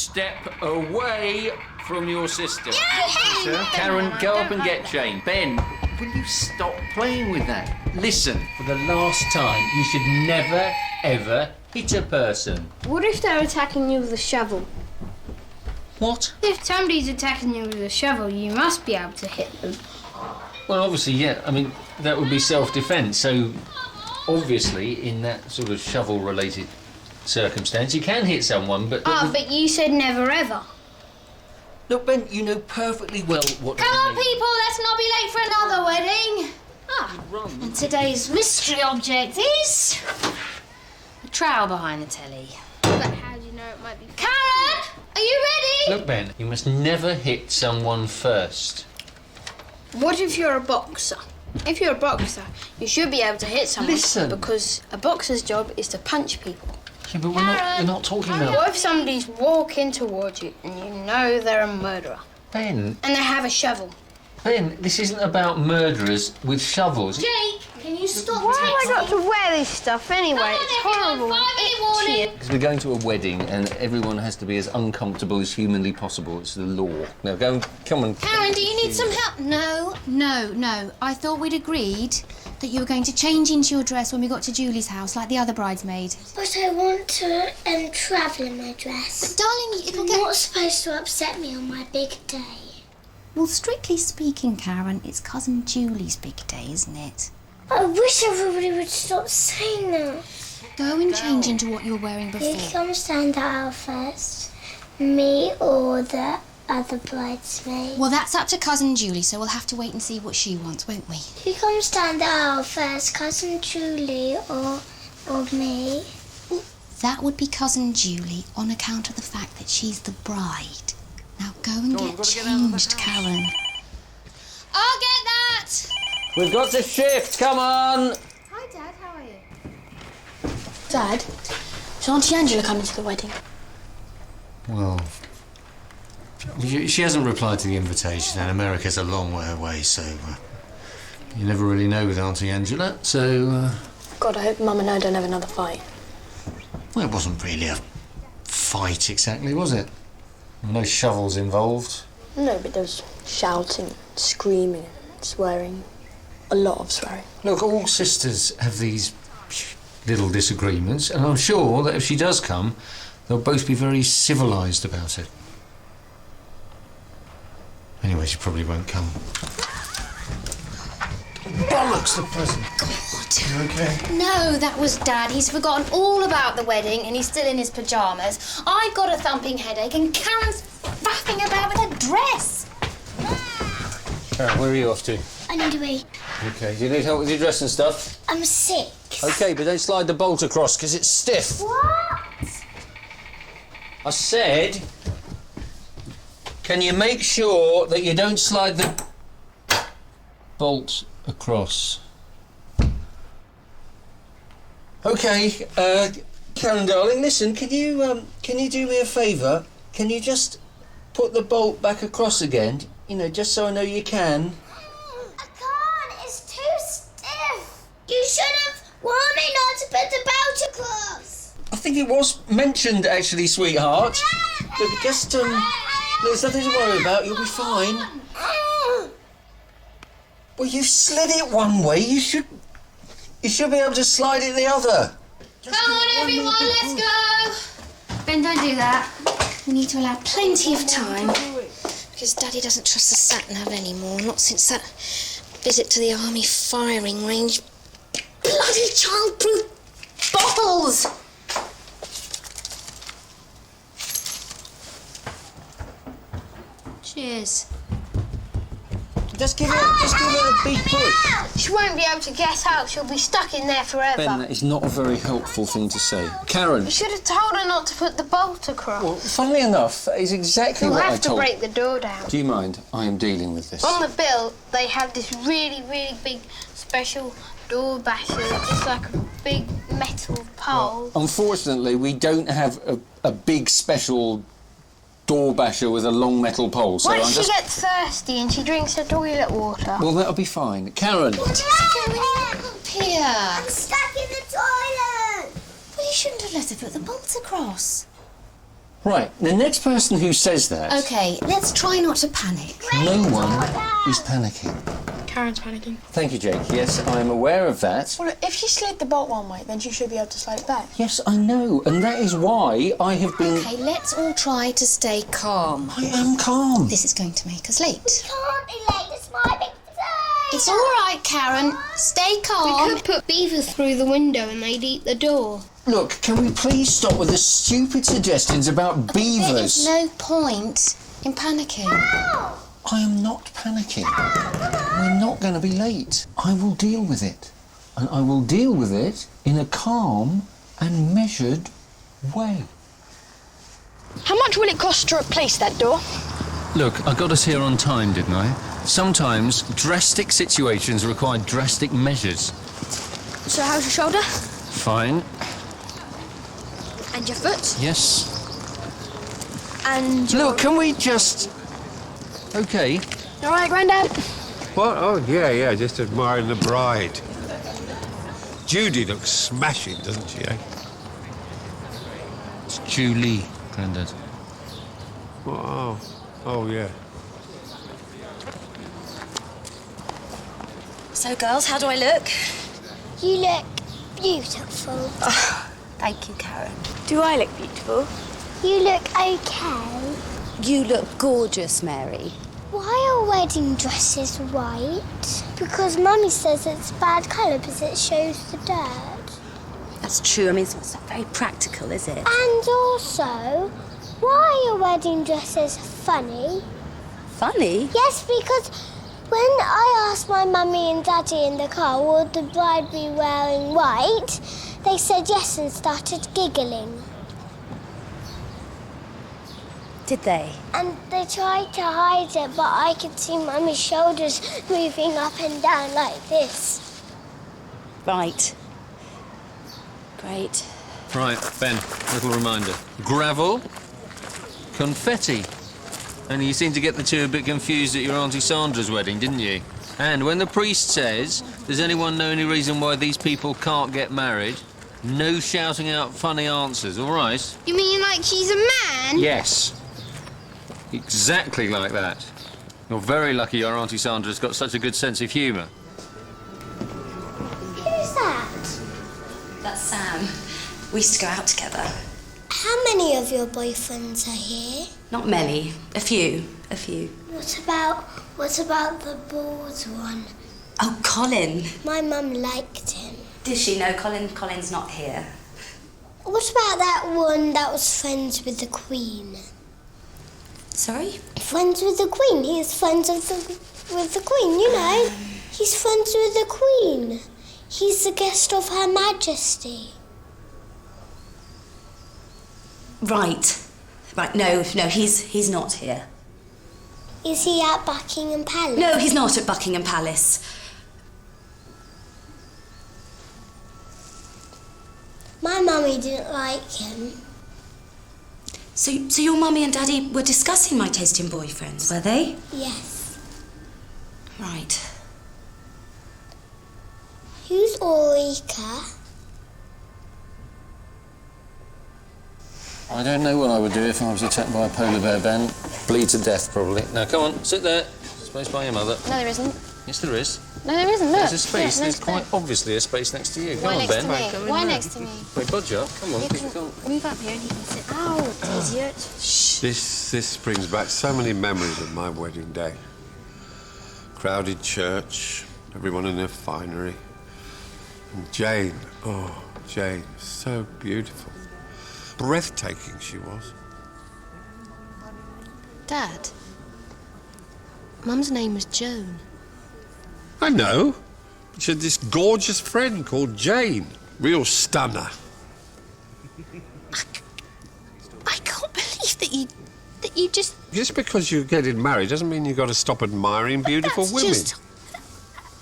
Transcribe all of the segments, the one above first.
step away from your sister. Yeah, Karen, go up and get Jane. Ben, will you stop playing with that? Listen, for the last time, you should never, ever hit a person. What if they're attacking you with a shovel? What? If somebody's attacking you with a shovel, you must be able to hit them. Well, obviously, yeah. I mean, that would be self-defence. So, obviously, in that sort of shovel-related circumstance, you can hit someone, but... But you said never ever. Look, Ben, you know perfectly well what... Come on, people, let's not be late for another wedding. And today's mystery object is... a trowel behind the telly. But how do you know it might be... Karen! Are you ready? Look, Ben, you must never hit someone first. What if you're a boxer? If you're a boxer, you should be able to hit someone. Listen. Because a boxer's job is to punch people. Yeah, but we're not talking about... What if somebody's walking towards you and you know they're a murderer? Ben... And they have a shovel? Ben, this isn't about murderers with shovels. Jake, can you stop Why texting? have I got to wear this stuff anyway? It's horrible. 5-minute warning. Because we're going to a wedding and everyone has to be as uncomfortable as humanly possible. It's the law. Now, go and... Come on. Karen, do you need some help? No. I thought we'd agreed that you were going to change into your dress when we got to Julie's house, like the other bridesmaid. But I want to travel in my dress. Darling, it'll It's not supposed to upset me on my big day. Well, strictly speaking, Karen, it's cousin Julie's big day, isn't it? I wish everybody would stop saying that. Go and change into what you were wearing before. Who comes stand out first? Me or the other bridesmaid? Well, that's up to cousin Julie, so we'll have to wait and see what she wants, won't we? Who comes stand out first? Cousin Julie or me? That would be cousin Julie on account of the fact that she's the bride. Now go and get changed, Karen. I'll get that! We've got to shift, come on! Hi, Dad, how are you? Dad, is Auntie Angela coming to the wedding? Well, she hasn't replied to the invitation, and America's a long way away, so you never really know with Auntie Angela, so... God, I hope Mum and I don't have another fight. Well, it wasn't really a fight exactly, was it? No shovels involved. No, but there was shouting, screaming, swearing. A lot of swearing. Look, all sisters have these little disagreements, and I'm sure that if she does come, they'll both be very civilised about it. Anyway, she probably won't come. Bollocks, the present. God. You okay? No, that was Dad. He's forgotten all about the wedding and he's still in his pyjamas. I've got a thumping headache and Karen's faffing about with her dress. Karen, where are you off to? I need a wee. Okay, do you need help with your dress and stuff? I'm sick. Okay, but don't slide the bolt across, because it's stiff. What? I said, can you make sure that you don't slide the bolt across? Okay, Karen, darling, listen, can you do me a favour? Can you just put the bolt back across again? You know, just so I know you can. I can't. It's too stiff. You should have warned me not to put the belt across. I think it was mentioned, actually, sweetheart. Look, just, there's nothing to worry about. You'll be fine. Well, you slid it one way. You should be able to slide it the other. Come on, everyone, let's go. Ben, don't do that. We need to allow plenty of time. Because Daddy doesn't trust the sat-nav anymore. Not since that visit to the army firing range. Bloody childproof bottles! Cheers. Just give it a big push. She won't be able to get out. She'll be stuck in there forever. Ben, that is not a very helpful thing to say. Karen. You should have told her not to put the bolt across. Well, funnily enough, that is exactly You'll what I have to told... break the door down. Do you mind? I am dealing with this. On the bill, they have this really, really big special door basher, just like a big metal pole. Well, unfortunately, we don't have a big special door basher with a long metal pole, so What if I'm she just... gets thirsty and she drinks her toilet water? Well, that'll be fine. Karen! What's going on up here? I'm stuck in the toilet. Well, you shouldn't have let her put the bolt across. Right, the next person who says that... OK, let's try not to panic. No one is panicking. Karen's panicking. Thank you, Jake. Yes, I'm aware of that. Well, if she slid the bolt one way, then she should be able to slide it back. Yes, I know, and that is why I have been... OK, let's all try to stay calm. I am calm. This is going to make us late. Can't be late. It's my big day. It's all right, Karen. Stay calm. We could put beavers through the window and they'd eat the door. Look, can we please stop with the stupid suggestions about There is beavers? no point in panicking. I am not panicking. We're not going to be late. I will deal with it. And I will deal with it in a calm and measured way. How much will it cost to replace that door? Look, I got us here on time, didn't I? Sometimes drastic situations require drastic measures. So how's your shoulder? Fine. And your foot? Yes. And your... Look, can we just... OK. All right, Grandad? What? Oh, yeah, just admiring the bride. Judy looks smashing, doesn't she, eh? It's Julie, Grandad. Oh, yeah. So, girls, how do I look? You look beautiful. Thank you, Karen. Do I look beautiful? You look okay. You look gorgeous, Mary. Why are wedding dresses white? Because Mummy says it's a bad colour because it shows the dirt. That's true. I mean, it's not very practical, is it? And also, why are wedding dresses funny? Funny? Yes, because when I asked my Mummy and Daddy in the car, would the bride be wearing white? They said yes and started giggling. Did they? And they tried to hide it, but I could see Mummy's shoulders moving up and down like this. Right. Great. Right, Ben, little reminder. Gravel, confetti. Only you seemed to get the two a bit confused at your Auntie Sandra's wedding, didn't you? And when the priest says, does anyone know any reason why these people can't get married? No shouting out funny answers, all right? You mean like she's a man? Yes. Exactly like that. You're very lucky your Auntie Sandra's got such a good sense of humour. Who's that? That's Sam. We used to go out together. How many of your boyfriends are here? Not many. A few. What about the bald one? Oh, Colin. My mum liked him. Does she know Colin's not here? What about that one that was friends with the Queen? Sorry? Friends with the Queen. He is friends with the Queen, you know. He's friends with the Queen. He's the guest of Her Majesty. Right. No, he's not here. Is he at Buckingham Palace? No, he's not at Buckingham Palace. My mummy didn't like him. So your mummy and daddy were discussing my taste in boyfriends, were they? Yes. Right. Who's Ulrika? I don't know what I would do if I was attacked by a polar bear, Ben. Bleed to death, probably. Now, come on, sit there. Space by your mother. No, there isn't. Yes, there is. No, there isn't. Look. There's a space. Yeah, There's quite obviously a space next to you. Come Why on, next Ben. to me? Why next to me? Wait, budge up. Come on, You keep it can going. move up here and you can sit. Ow, idiot. This brings back so many memories of my wedding day. Crowded church, everyone in their finery. And Jane, so beautiful. Breathtaking she was. Dad, Mum's name was Joan. I know. She had this gorgeous friend called Jane. Real stunner. I can't believe that you just... Just because you're getting married doesn't mean you've got to stop admiring beautiful That's women. just...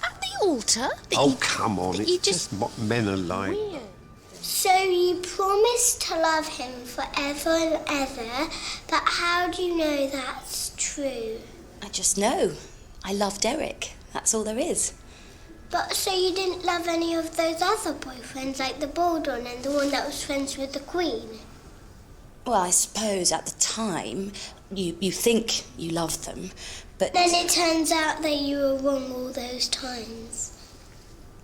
At the altar? Oh, come on. that It's you just what men are like. So you promised to love him forever and ever, but how do you know that's true? I just know. I love Derek. That's all there is. But so you didn't love any of those other boyfriends, like the bald one and the one that was friends with the Queen? Well, I suppose at the time you think you love them, but... Then it turns out that you were wrong all those times.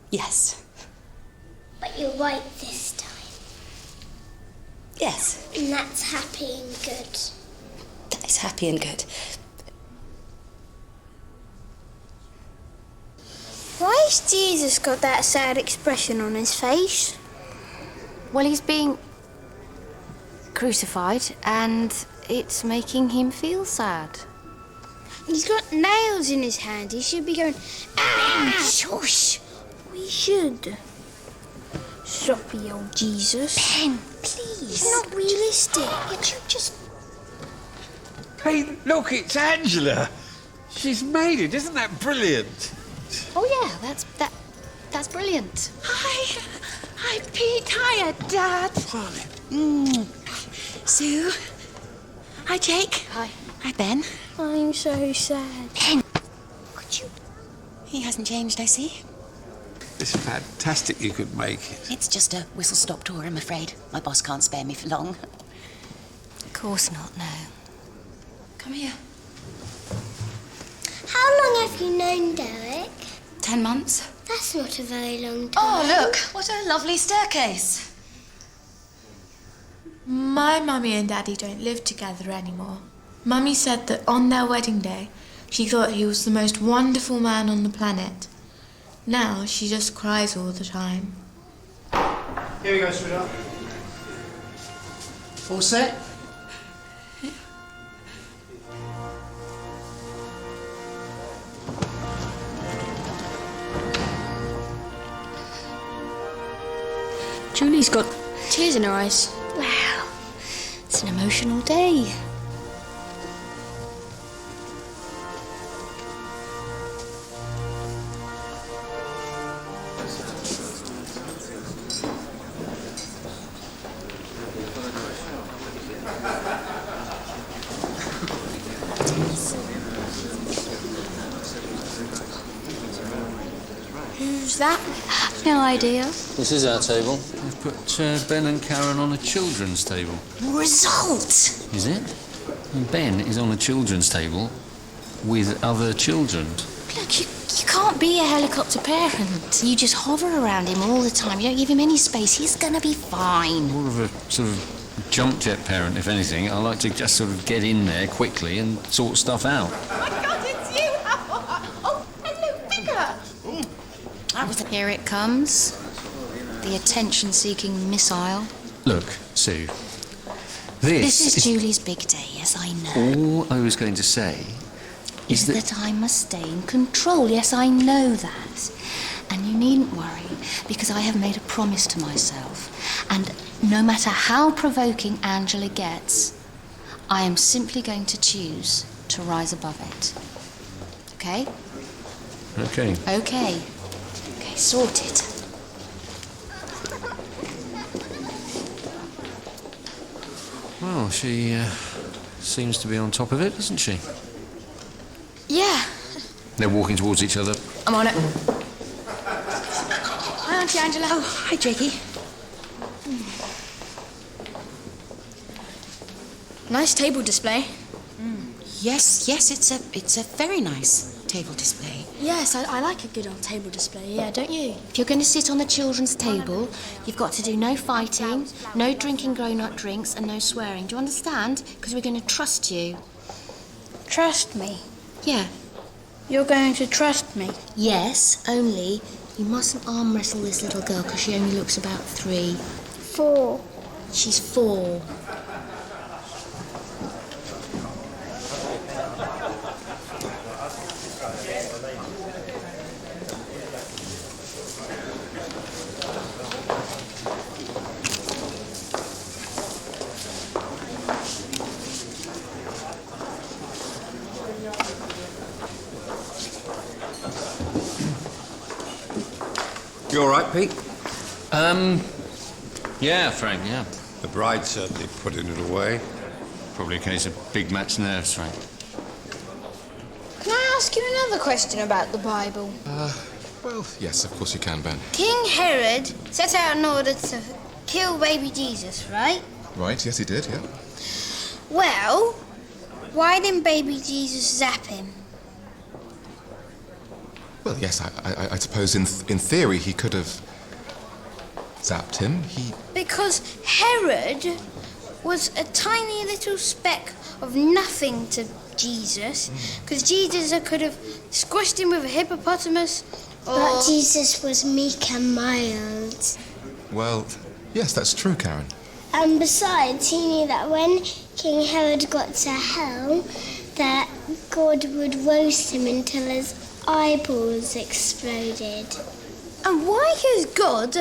Yes. But you're right this time. Yes. And that's happy and good. That is happy and good. Why's Jesus got that sad expression on his face? Well, he's being crucified and it's making him feel sad. He's got nails in his hand. He should be going, ah! Shush! We should. Soppy old Jesus. Ben, please. It's not realistic. You just... Hey, look, it's Angela. She's made it. Isn't that brilliant? Oh, yeah, that's brilliant. Hi, Pete. Hiya, Dad. Sue. Hi, Jake. Hi. Hi, Ben. I'm so sad. Ben, could you... He hasn't changed, I see. It's fantastic you could make it. It's just a whistle-stop tour, I'm afraid. My boss can't spare me for long. Of course not, no. Come here. How long have you known Derek? 10 months. That's not a very long time. Oh, look, what a lovely staircase. My mummy and daddy don't live together anymore. Mummy said that on their wedding day, she thought he was the most wonderful man on the planet. Now she just cries all the time. Here we go, sweetheart. All set? Julie's got tears in her eyes. Wow, it's an emotional day. Who's that? No idea. This is our table. We've put Ben and Karen on a children's table. Result! Is it? And Ben is on a children's table with other children. Look, you can't be a helicopter parent. You just hover around him all the time. You don't give him any space. He's gonna be fine. More of a sort of jump jet parent, if anything. I like to just sort of get in there quickly and sort stuff out. Oh, my God, it's you! Oh, hello, Vicar! Here it comes. The attention-seeking missile. Look, Sue. This is Julie's big day, yes, I know. All I was going to say is that I must stay in control. Yes, I know that. And you needn't worry, because I have made a promise to myself. And no matter how provoking Angela gets, I am simply going to choose to rise above it. Okay? Okay. Okay. Okay, sorted. Well, she seems to be on top of it, doesn't she? Yeah. They're walking towards each other. I'm on it. Hi, Auntie Angela. Oh, hi, Jakey. Nice table display. Yes, it's a very nice table display. Yes, I like a good old table display, yeah, don't you? If you're going to sit on the children's table, you've got to do no fighting, no drinking grown-up drinks, and no swearing. Do you understand? Because we're going to trust you. Trust me. Yeah. You're going to trust me. Yes, only you mustn't arm wrestle this little girl because she only looks about 3. 4. She's 4. You all right, Pete? Yeah, Frank, yeah. The bride certainly putting it away. Probably a case of big match nerves, Frank. Can I ask you another question about the Bible? Well, yes, of course you can, Ben. King Herod set out in order to kill baby Jesus, right? Right, yes, he did, yeah. Well, why didn't baby Jesus zap him? Well, yes, I suppose in theory he could have zapped him. Because Herod was a tiny little speck of nothing to Jesus. Because Jesus could have squashed him with a hippopotamus. But Jesus was meek and mild. Well, yes, that's true, Karen. And besides, he knew that when King Herod got to hell, that God would roast him until his eyeballs exploded. And why has God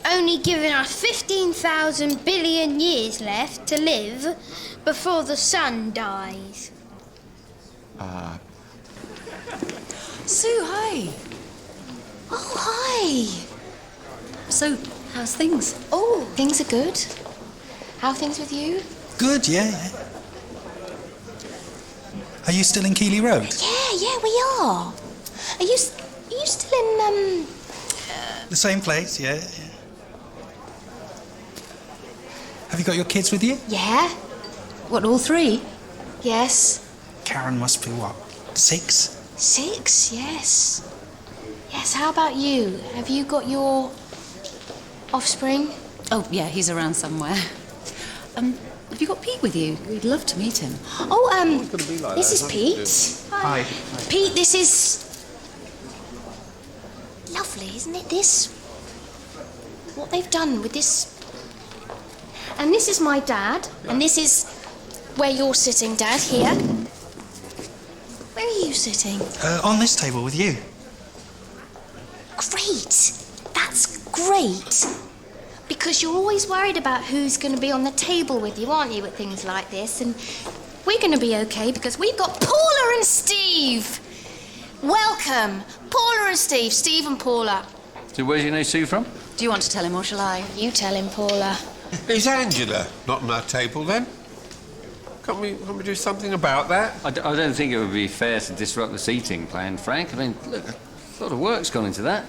only given us 15,000 billion years left to live before the sun dies? Sue, hi. Oh, hi. So, how's things? Oh, things are good. How are things with you? Good, yeah. Are you still in Keighley Road? Yeah, we are. Are you still in, The same place, yeah. Have you got your kids with you? Yeah. What, all three? Yes. Karen must be, what, 6? 6, yes. Yes, how about you? Have you got your offspring? Oh, yeah, he's around somewhere. Have you got Pete with you? We'd love to meet him. Oh, this is Pete. Hi. Pete, this is... lovely, isn't it, this? What they've done with this... And this is my dad, and this is where you're sitting, Dad, here. Where are you sitting? On this table with you. Great! That's great! Because you're always worried about who's going to be on the table with you, aren't you, at things like this? And we're going to be okay because we've got Paula and Steve! Welcome! Paula and Steve. Steve and Paula. So where's your new Sue from? Do you want to tell him or shall I? You tell him, Paula. Is Angela not on our table then? Can't we do something about that? I don't think it would be fair to disrupt the seating plan, Frank. I mean, look, a lot of work's gone into that.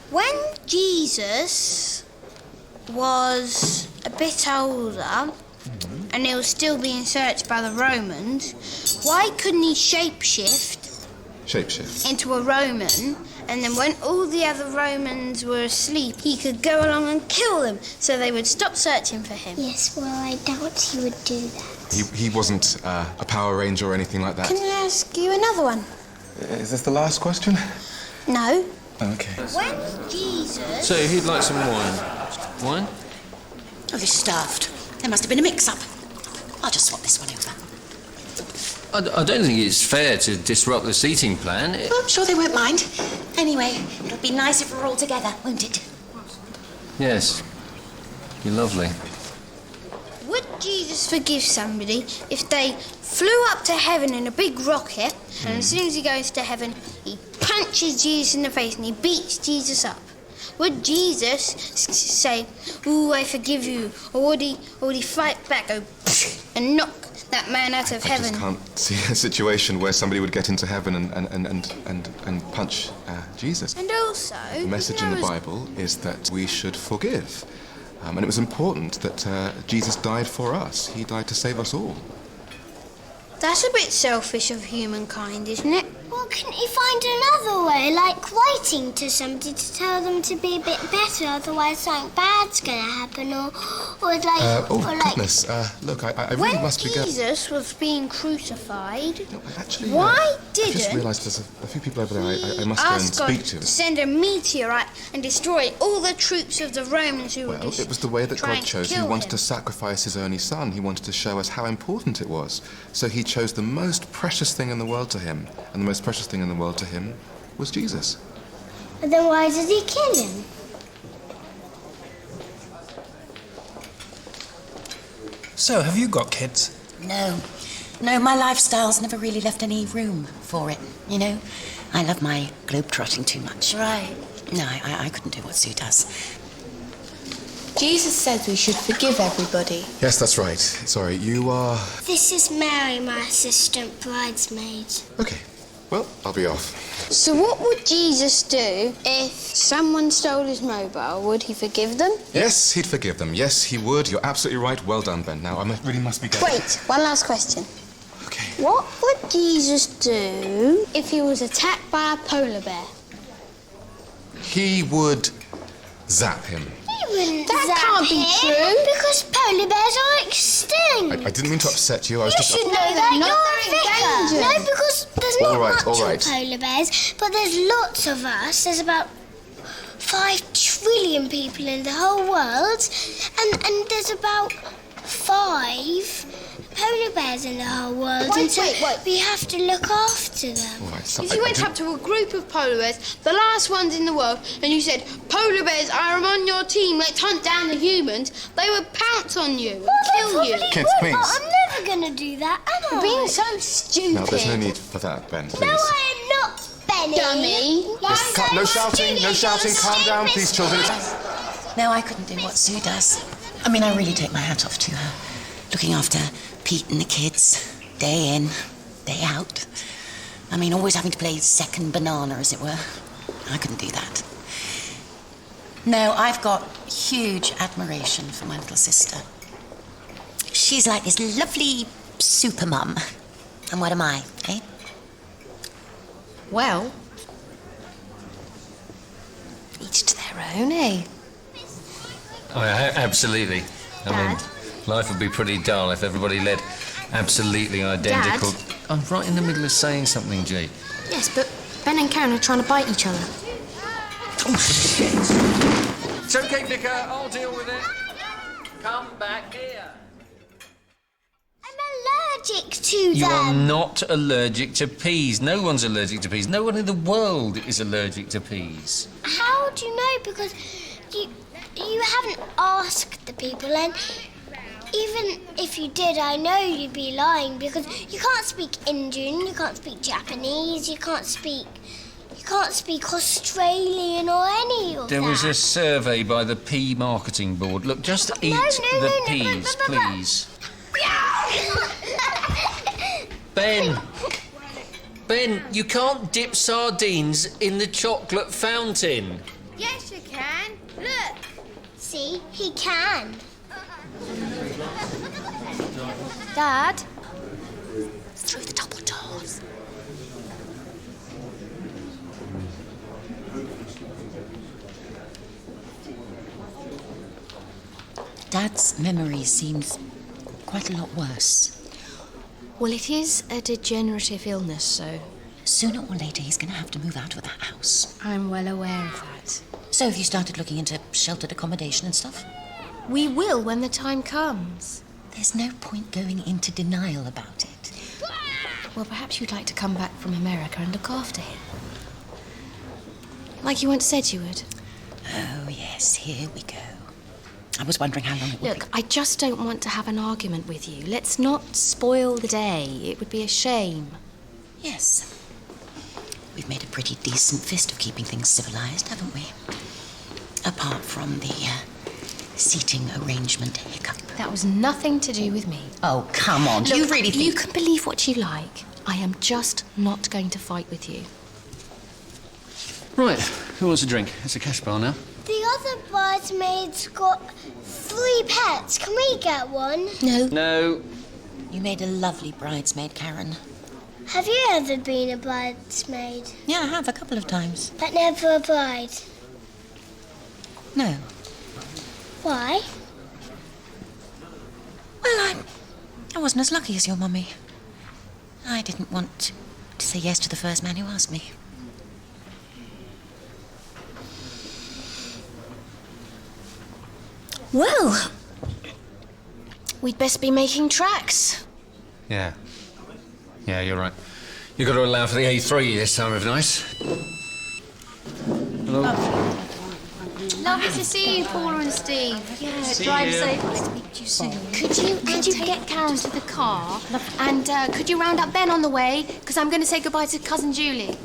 When Jesus was a bit older and he was still being searched by the Romans, why couldn't he shapeshift into a Roman, and then when all the other Romans were asleep, he could go along and kill them so they would stop searching for him? Yes, well, I doubt he would do that. He wasn't a Power Ranger or anything like that. Can I ask you another one? Is this the last question? No. Okay. When Jesus... So, who'd like some wine? Wine? Oh, this is daft. There must have been a mix-up. I'll just swap this one over. I don't think it's fair to disrupt the seating plan. Well, I'm sure they won't mind. Anyway, it'll be nice if we're all together, won't it? Yes. You're lovely. Would Jesus forgive somebody if they flew up to heaven in a big rocket, and as soon as he goes to heaven, he punches Jesus in the face and he beats Jesus up? Would Jesus say, "Ooh, I forgive you," or would he fight back, go and knock that man out of heaven? I just can't see a situation where somebody would get into heaven and punch Jesus. And also, The message in the Bible is that we should forgive. And it was important that Jesus died for us. He died to save us all. That's a bit selfish of humankind, isn't it? Well, couldn't you find another way, like writing to somebody to tell them to be a bit better, otherwise something bad's going to happen, or like... goodness. Look, I really must be... When Jesus was being crucified, actually, why I didn't... just realised there's a few people over there I must go and ask God speak to. to send a meteorite and destroy all the troops of the Romans who were Well, it was the way that trying God chose. to He kill wanted him. to sacrifice his only son. He wanted to show us how important it was. So he chose the most precious thing in the world to him. And the most precious thing in the world to him was Jesus. And then why did he kill him? So, have you got kids? No, my lifestyle's never really left any room for it, you know? I love my globe-trotting too much. Right. No, I couldn't do what Sue does. Jesus says we should forgive everybody. Yes, that's right. Sorry, you are... This is Mary, my assistant bridesmaid. Okay. Well, I'll be off. So what would Jesus do if someone stole his mobile? Would he forgive them? Yes, he'd forgive them. Yes, he would. You're absolutely right. Well done, Ben. Now, I really must be going. Wait, one last question. Okay. What would Jesus do if he was attacked by a polar bear? He would zap him. That can't be true. Because polar bears are extinct. I didn't mean to upset you. I was You just... should know that. You're a vicar. No, because there's not much of polar bears, but there's lots of us. There's about 5 trillion people in the whole world, and there's about 5 polar bears in the whole world. Wait. We have to look after them. All right, so If you went up to a group of polar bears, the last ones in the world, and you said, "Polar bears, I am on your team, let's hunt down the humans," they would pounce on you and kill you. Kids, please. But I'm never going to do that, am I? You're being so stupid. No, there's no need for that, Ben, please. No, I am not, Benny. Dummy. No shouting, calm down, please, children. No, I couldn't do what Sue does. I mean, I really take my hat off to her. Looking after Pete and the kids, day in, day out. I mean, always having to play second banana, as it were. I couldn't do that. No, I've got huge admiration for my little sister. She's like this lovely super mum. And what am I, eh? Well, each to their own, eh? Oh, yeah, absolutely. I mean, life would be pretty dull if everybody led absolutely identical... Dad? I'm right in the middle of saying something, G. Yes, but Ben and Karen are trying to bite each other. Oh, shit! It's okay, Vicar. I'll deal with it. Come back here. I'm allergic to You are them. not allergic to peas. No one's allergic to peas. No one in the world is allergic to peas. How do you know? Because you haven't asked the people, and even if you did, I know you'd be lying, because you can't speak Indian, you can't speak Japanese, you can't speak Australian or any of that. There was a survey by the Pea Marketing Board. Look, just eat the peas, please. Ben, you can't dip sardines in the chocolate fountain. Yes, you can. Look. See, he can. Dad? Through the double doors. Dad's memory seems quite a lot worse. Well, it is a degenerative illness, so... Sooner or later, he's going to have to move out of that house. I'm well aware of that. So have you started looking into sheltered accommodation and stuff? We will when the time comes. There's no point going into denial about it. Well, perhaps you'd like to come back from America and look after him. Like you once said you would. Oh, yes, here we go. I was wondering how long it would Look, I just don't want to have an argument with you. Let's not spoil the day. It would be a shame. be. Yes. We've made a pretty decent fist of keeping things civilized, haven't we? Apart from the seating arrangement hiccup. That was nothing to do with me. Oh, come on. Look, You really think... You can believe what you like. I am just not going to fight with you. Right, who wants a drink? It's a cash bar now. The other bridesmaids got 3 pets. Can we get one? No. No. You made a lovely bridesmaid, Karen. Have you ever been a bridesmaid? Yeah, I have, a couple of times. But never a bride. No. Why? Well, I wasn't as lucky as your mummy. I didn't want to say yes to the first man who asked me. Well, we'd best be making tracks. Yeah. Yeah, you're right. You've got to allow for the A3 this time of night. Hello. Lovely to see you, Paula and Steve. Yeah, See drive you. safe. Nice to meet you soon. Could you get Karen to the car? And could you round up Ben on the way? Because I'm going to say goodbye to cousin Julie.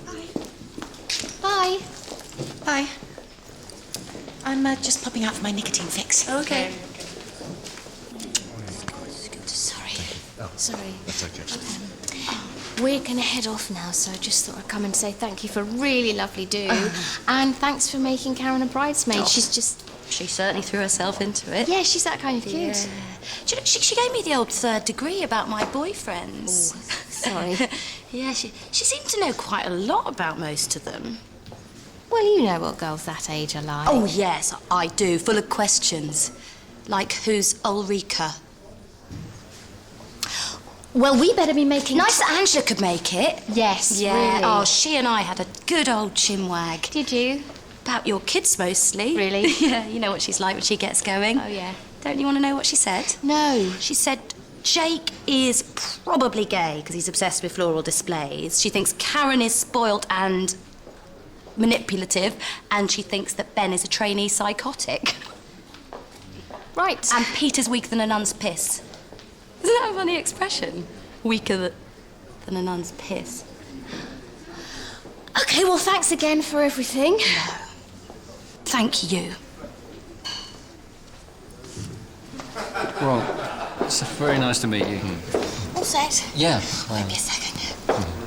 Bye. Bye. I'm just popping out for my nicotine fix. Okay. Sorry. Oh, Sorry. that's okay. we're going to head off now, so I just thought I'd come and say thank you for a really lovely do. And thanks for making Karen a bridesmaid. She certainly threw herself into it. Yeah, she's that kind of cute. Yeah. She gave me the old third degree about my boyfriends. Oh, sorry. Yeah, she seemed to know quite a lot about most of them. Well, you know what girls that age are like. Oh, yes, I do. Full of questions. Like, who's Ulrika? Well, we better be making... Nice that Angela could make it. Yes, yeah. really. Oh, she and I had a good old chinwag. Did you? About your kids, mostly. Really? Yeah, you know what she's like when she gets going. Oh, yeah. Don't you want to know what she said? No. She said Jake is probably gay because he's obsessed with floral displays. She thinks Karen is spoilt and manipulative, and she thinks that Ben is a trainee psychotic. Right. And Peter's weaker than a nun's piss. Isn't that a funny expression? Weaker than a nun's piss. OK, well, thanks again for everything. No. Thank you. Well, it's very nice to meet you. All set? Yeah. Wait me a second.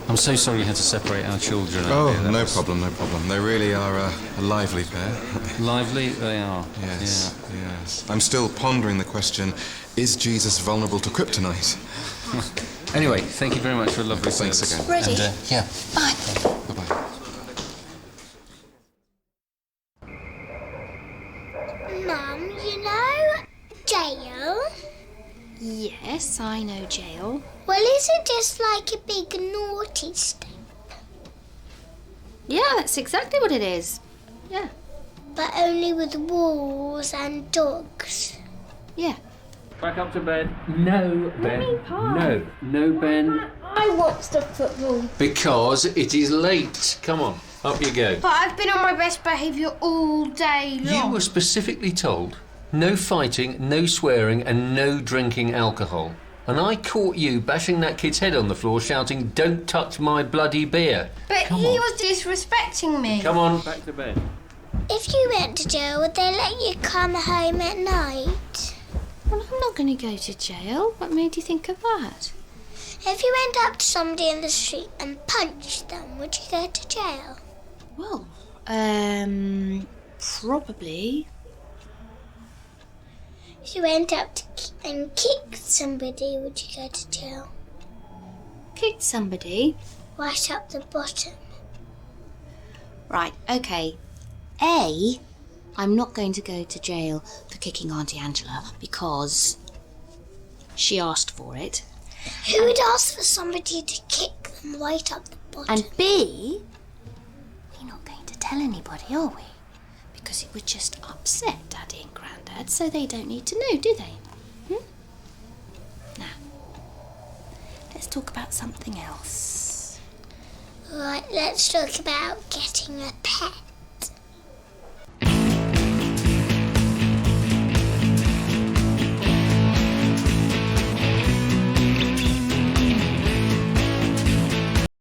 I'm so sorry you had to separate our children. Oh, no problem, no problem. They really are a lively pair. Lively? They are. Yes, Yeah. yes. I'm still pondering the question, is Jesus vulnerable to kryptonite? Anyway, thank you very much for a lovely Thanks service. again. Ready? And, yeah. Bye. Bye-bye. Mum, you know jail? Yes, I know jail. Well, is it just like a big naughty step? Yeah, that's exactly what it is. Yeah. But only with walls and dogs? Yeah. Back up to bed. No, Ben. No, Ben. I watched the football. Because it is late. Come on, up you go. But I've been on my best behaviour all day long. You were specifically told no fighting, no swearing, and no drinking alcohol. And I caught you bashing that kid's head on the floor, shouting, "Don't touch my bloody beer." But Come he on. was disrespecting me. Come on, back to bed. If you went to jail, would they let you come home at night? Well, I'm not going to go to jail. What made you think of that? If you went up to somebody in the street and punched them, would you go to jail? Well, probably. If you went up and kicked somebody, would you go to jail? Kicked somebody? Right up the bottom. Right, OK. A, I'm not going to go to jail for kicking Auntie Angela because she asked for it. Who would ask for somebody to kick them right up the bottom? And B, we're not going to tell anybody, are we? Because it would just upset Daddy and Grandad, so they don't need to know, do they? Now, let's talk about something else. Right, let's talk about getting a pet.